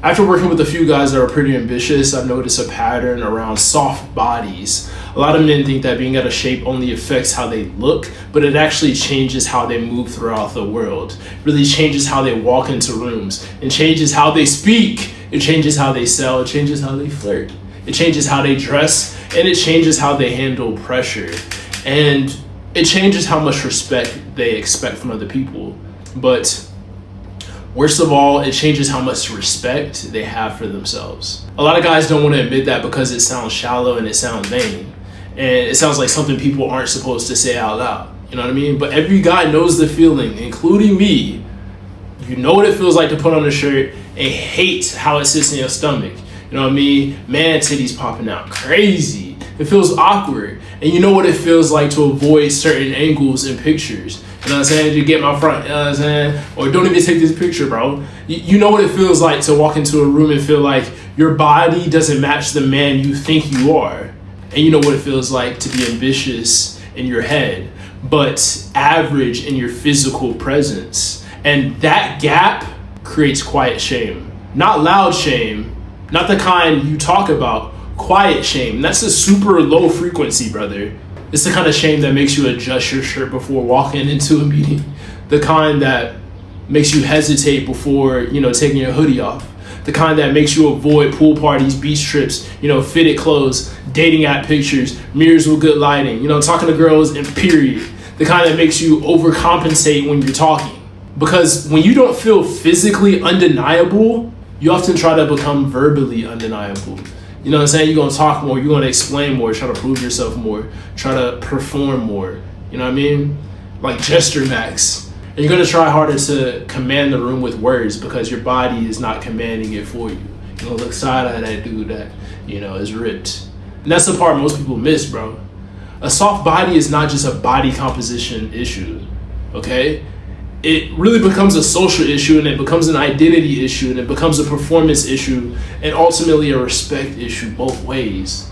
After working with a few guys that are pretty ambitious, I've noticed a pattern around soft bodies. A lot of men think that being out of shape only affects how they look, but it actually changes how they move throughout the world. It really changes how they walk into rooms. It changes how they speak. It changes how they sell. It changes how they flirt. It changes how they dress. And it changes how they handle pressure. And it changes how much respect they expect from other people. But worst of all, it changes how much respect they have for themselves. A lot of guys don't want to admit that because it sounds shallow and it sounds vain. And it sounds like something people aren't supposed to say out loud. You know what I mean? But every guy knows the feeling, including me. You know what it feels like to put on a shirt and hate how it sits in your stomach. You know what I mean? Man, titties popping out crazy. It feels awkward. And you know what it feels like to avoid certain angles in pictures. You know what I'm saying? To get my front, you know what I'm saying? Or don't even take this picture, bro. You know what it feels like to walk into a room and feel like your body doesn't match the man you think you are. And you know what it feels like to be ambitious in your head, but average in your physical presence. And that gap creates quiet shame. Not loud shame, not the kind you talk about, quiet shame. That's a super low frequency, brother. It's the kind of shame that makes you adjust your shirt before walking into a meeting. The kind that makes you hesitate before, taking your hoodie off. The kind that makes you avoid pool parties, beach trips, fitted clothes, dating app pictures, mirrors with good lighting, talking to girls and period. The kind that makes you overcompensate when you're talking. Because when you don't feel physically undeniable, you often try to become verbally undeniable. You know what I'm saying? You're going to talk more, you're going to explain more, try to prove yourself more, try to perform more. You know what I mean? Like gesture max. And you're going to try harder to command the room with words because your body is not commanding it for you. You're going to look side at that dude that, is ripped. And that's the part most people miss, bro. A soft body is not just a body composition issue, okay? It really becomes a social issue, and it becomes an identity issue, and it becomes a performance issue, and ultimately a respect issue both ways.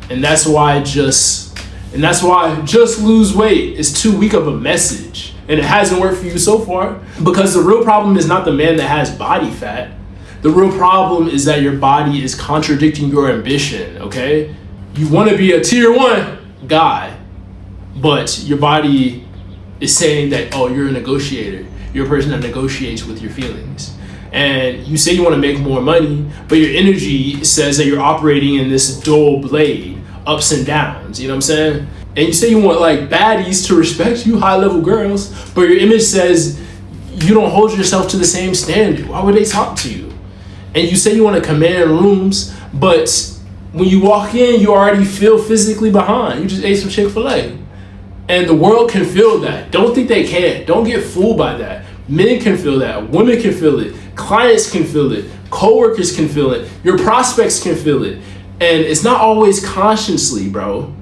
And that's why just lose weight is too weak of a message. And it hasn't worked for you so far because the real problem is not the man that has body fat. The real problem is that your body is contradicting your ambition, okay? You want to be a tier 1 guy, but your body is saying that, oh, you're a negotiator. You're a person that negotiates with your feelings. And you say you want to make more money, but your energy says that you're operating in this dual blade, ups and downs, you know what I'm saying? And you say you want like baddies to respect you, high level girls, but your image says you don't hold yourself to the same standard. Why would they talk to you? And you say you want to command rooms, but when you walk in, you already feel physically behind. You just ate some Chick-fil-A. And the world can feel that. Don't think they can't. Don't get fooled by that. Men can feel that. Women can feel it. Clients can feel it. Coworkers can feel it. Your prospects can feel it. And it's not always consciously, bro.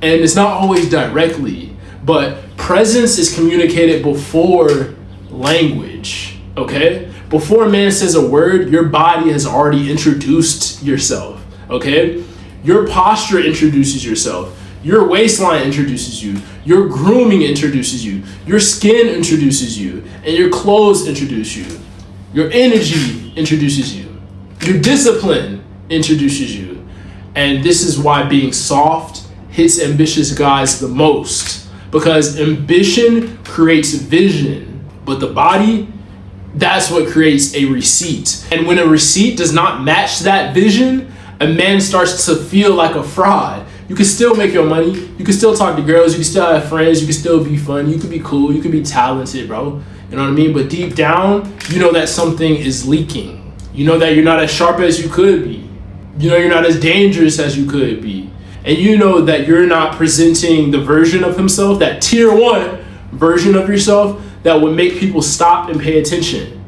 And it's not always directly. But presence is communicated before language, okay? Before a man says a word, your body has already introduced yourself, okay? Your posture introduces yourself. Your waistline introduces you. Your grooming introduces you. Your skin introduces you. And your clothes introduce you. Your energy introduces you. Your discipline introduces you. And this is why being soft hits ambitious guys the most. Because ambition creates vision. But the body, that's what creates a receipt. And when a receipt does not match that vision, a man starts to feel like a fraud. You can still make your money. You can still talk to girls. You can still have friends. You can still be fun. You can be cool. You can be talented, bro. You know what I mean? But deep down, you know that something is leaking. You know that you're not as sharp as you could be. You know you're not as dangerous as you could be. And you know that you're not presenting the version of himself, that tier 1 version of yourself that would make people stop and pay attention.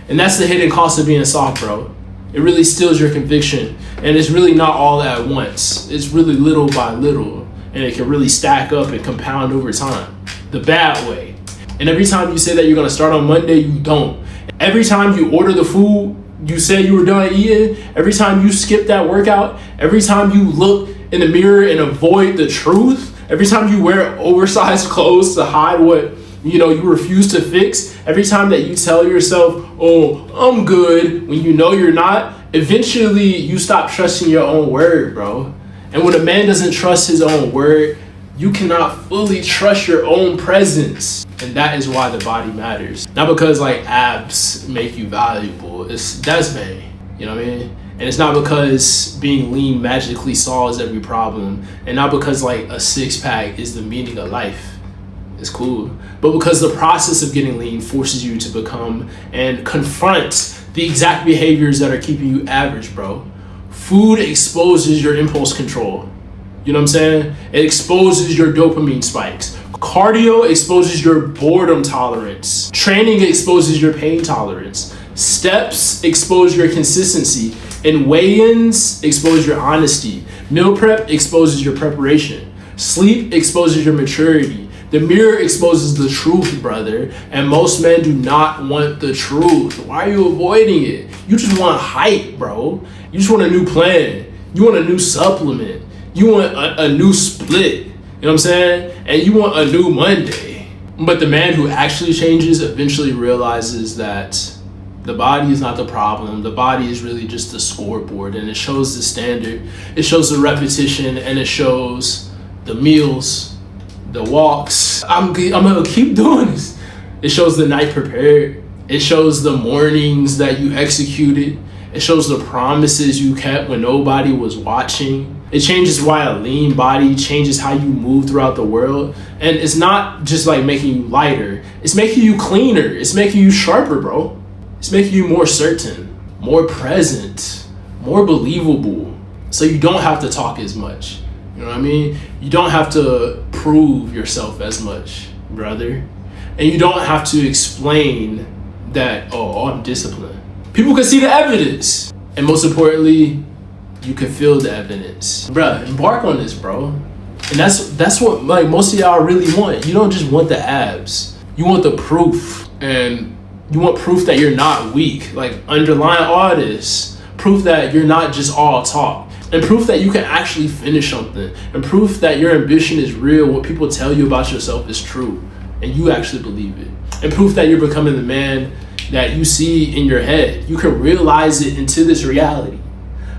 And that's the hidden cost of being soft, bro. It really steals your conviction. And it's really not all at once. It's really little by little. And it can really stack up and compound over time. The bad way. And every time you say that you're going to start on Monday, you don't. Every time you order the food you said you were done eating, every time you skip that workout, every time you look in the mirror and avoid the truth, every time you wear oversized clothes to hide what you refuse to fix, every time that you tell yourself, oh, I'm good, when you know you're not, eventually you stop trusting your own word, bro. And when a man doesn't trust his own word, you cannot fully trust your own presence. And that is why the body matters. Not because like abs make you valuable. That's vain. You know what I mean? And it's not because being lean magically solves every problem. And not because like a six pack is the meaning of life. It's cool. But because the process of getting lean forces you to become and confront the exact behaviors that are keeping you average, bro. Food exposes your impulse control. You know what I'm saying? It exposes your dopamine spikes. Cardio exposes your boredom tolerance. Training exposes your pain tolerance. Steps expose your consistency. And weigh-ins expose your honesty. Meal prep exposes your preparation. Sleep exposes your maturity. The mirror exposes the truth, brother. And most men do not want the truth. Why are you avoiding it? You just want hype, bro. You just want a new plan. You want a new supplement. You want a new split. You know what I'm saying? And you want a new Monday. But the man who actually changes eventually realizes that the body is not the problem. The body is really just the scoreboard, and it shows the standard. It shows the repetition, and it shows the meals, the walks. I'm gonna keep doing this. It shows the night prepared. It shows the mornings that you executed. It shows the promises you kept when nobody was watching. It changes why a lean body changes how you move throughout the world. And it's not just like making you lighter. It's making you cleaner. It's making you sharper, bro. It's making you more certain, more present, more believable. So you don't have to talk as much. You know what I mean? You don't have to prove yourself as much, brother. And you don't have to explain that, oh, I'm disciplined. People can see the evidence. And most importantly, you can feel the evidence. Bruh, embark on this, bro. And that's what like most of y'all really want. You don't just want the abs. You want the proof. And you want proof that you're not weak. Like underline all this. Proof that you're not just all talk. And proof that you can actually finish something. And proof that your ambition is real. What people tell you about yourself is true. And you actually believe it. And proof that you're becoming the man that you see in your head. You can realize it into this reality.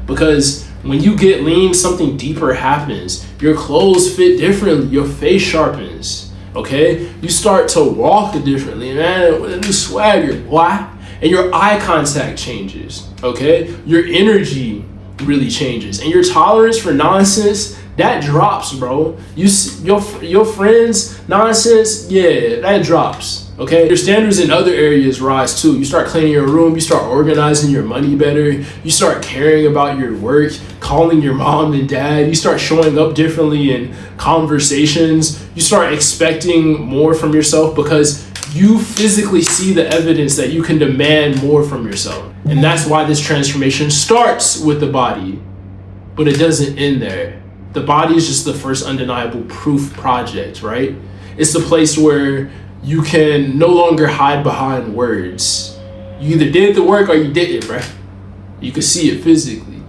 Because when you get lean, something deeper happens. Your clothes fit differently. Your face sharpens. Okay? You start to walk differently, man, with a new swagger. Why? And your eye contact changes. Okay? Your energy really changes. And your tolerance for nonsense, that drops, bro. Your friends' nonsense, yeah, that drops. Okay, your standards in other areas rise too. You start cleaning your room, you start organizing your money better, you start caring about your work, calling your mom and dad, you start showing up differently in conversations, you start expecting more from yourself because you physically see the evidence that you can demand more from yourself. And that's why this transformation starts with the body, but it doesn't end there. The body is just the first undeniable proof project, right? It's the place where you can no longer hide behind words. You either did the work or you didn't, bruh. You can see it physically.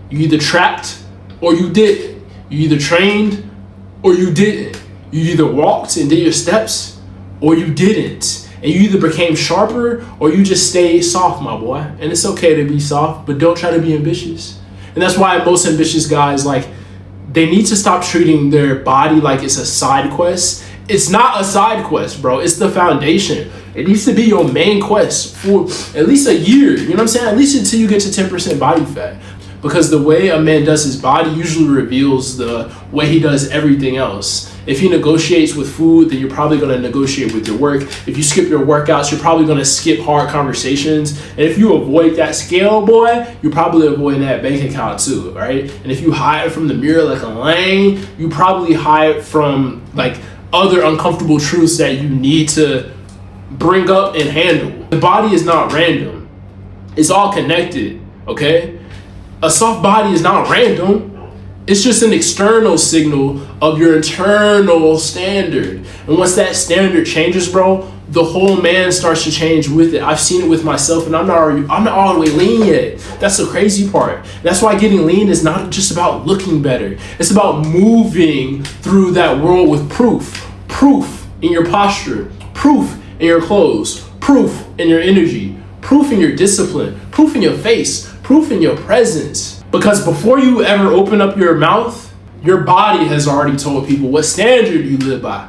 You either tracked or you didn't. You either trained or you didn't. You either walked and did your steps or you didn't. And you either became sharper or you just stayed soft, my boy. And it's okay to be soft, but don't try to be ambitious. And that's why most ambitious guys, like, they need to stop treating their body like it's a side quest. It's not a side quest, bro. It's the foundation. It needs to be your main quest for at least a year. You know what I'm saying? At least until you get to 10% body fat. Because the way a man does his body usually reveals the way he does everything else. If he negotiates with food, then you're probably going to negotiate with your work. If you skip your workouts, you're probably going to skip hard conversations. And if you avoid that scale, boy, you're probably avoiding that bank account too, right? And if you hide from the mirror like a lame, you probably hide from like other uncomfortable truths that you need to bring up and handle. The body is not random. It's all connected, okay? A soft body is not random. It's just an external signal of your internal standard. And once that standard changes, bro, the whole man starts to change with it. I've seen it with myself, and I'm not all the way lean yet. That's the crazy part. That's why getting lean is not just about looking better. It's about moving through that world with proof. Proof in your posture. proof in your clothes, proof in your energy, proof in your discipline, proof in your face, proof in your presence. Because before you ever open up your mouth, your body has already told people what standard you live by.